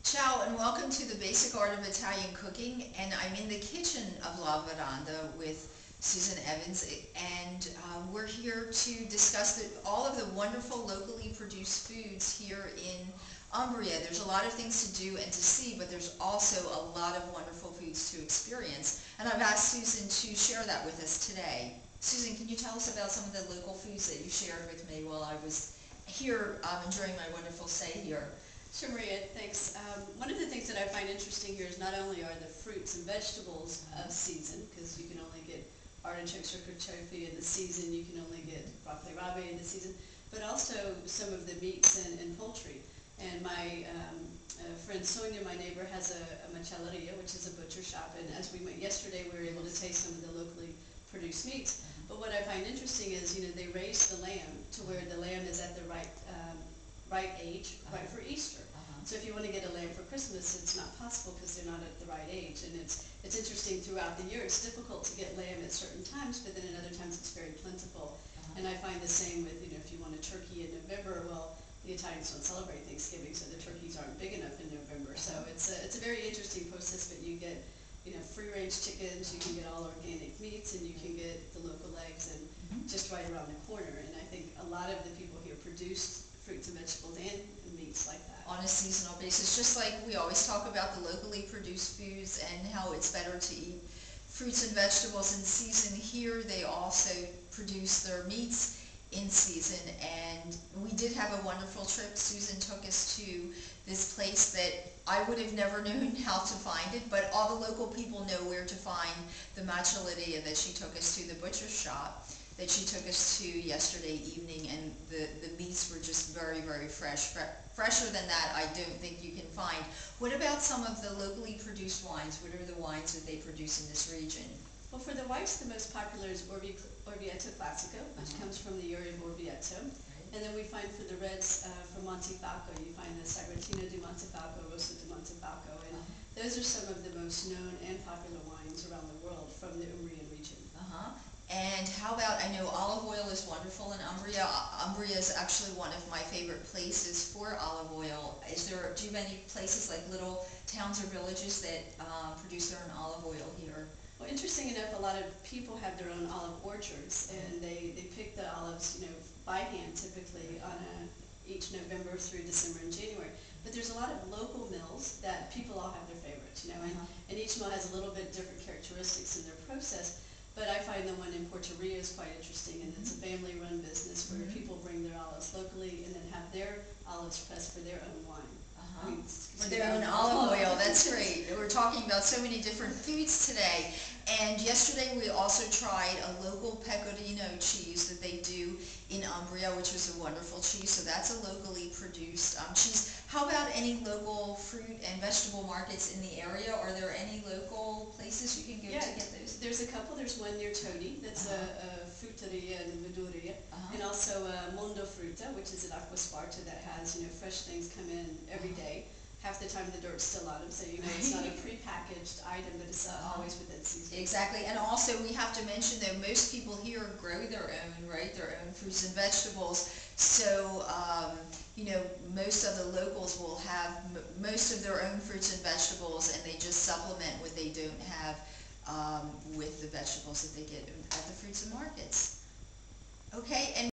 Ciao and welcome to the Basic Art of Italian Cooking, and I'm in the kitchen of La Veranda with Susan Evans, and we're here to discuss all of the wonderful locally produced foods here in Umbria. There's a lot of things to do and to see, but there's also a lot of wonderful foods to experience, and I've asked Susan to share that with us today. Susan, can you tell us about some of the local foods that you shared with me while I was here enjoying my wonderful stay here? Sure, Maria, thanks. One of the things that I find interesting here is not only are the fruits and vegetables of season, because you can only get artichokes or carciofi in the season, you can only get broccoli rabe in the season, but also some of the meats and poultry. And my friend Sonia, my neighbor, has a macelleria, which is a butcher shop, and as we went yesterday, we were able to taste some of the locally produced meats. But what I find interesting is, they raise the lamb to where the lamb is at the right age, right for Easter. So if you want to get a lamb for Christmas, it's not possible because they're not at the right age. And it's interesting throughout the year. It's difficult to get lamb at certain times, but then at other times it's very plentiful. And I find the same with, if you want a turkey in November, well, the Italians don't celebrate Thanksgiving, so the turkeys aren't big enough in November. So it's a very interesting process, but you get, free-range chickens, you can get all organic meats, and you can get the local eggs, and just right around the corner. And I think a lot of the people here produce fruits and vegetables and meats like that. On a seasonal basis, just like we always talk about the locally produced foods and how it's better to eat fruits and vegetables in season. Here they also produce their meats in season, and we did have a wonderful trip. Susan took us to this place that I would have never known how to find it, but all the local people know where to find the macelleria that she took us to, the butcher shop that she took us to yesterday evening, and the meats were just very, very fresh. Fresher than that, I don't think you can find. What about some of the locally produced wines? What are the wines that they produce in this region? Well, for the whites, the most popular is Orvieto Classico, which comes from the area of Orvieto. Right. And then we find for the reds, from Montefalco, you find the Sagrantino di Montefalco, Rosso di Montefalco, and those are some of the most known and popular wines around the world from the Umbrian region. And how about, I know olive oil is wonderful in Umbria. Umbria is actually one of my favorite places for olive oil. Do you have any places like little towns or villages that produce their own olive oil here? Well, interesting enough, a lot of people have their own olive orchards, and they pick the olives, by hand typically on each November through December and January. But there's a lot of local mills that people all have their favorites, and each mill has a little bit different characteristics in their process. But I find the one in Portoria is quite interesting, and it's a family-run business where people bring their olives locally and then have their olives pressed for their own wine. For their own olive oil, that's great. We're talking about so many different foods today. And yesterday we also tried a local pecorino cheese that they do in Umbria, which was a wonderful cheese. So that's a locally produced cheese. How about any local fruit and vegetable markets in the area? Are there any local places you can go to get those? There's a couple. There's one near Todi that's a frutteria and verduria, and also Mondo Frutta, which is at Acquasparta, that has fresh things come in every day. Half the time the dirt's still on them, so it's not a pre-packaged item, but it's always within season. Exactly, and also we have to mention that most people here grow their own, right, their own fruits and vegetables. So, most of the locals will have most of their own fruits and vegetables, and they just supplement what they don't have with the vegetables that they get at the fruits and markets. Okay, and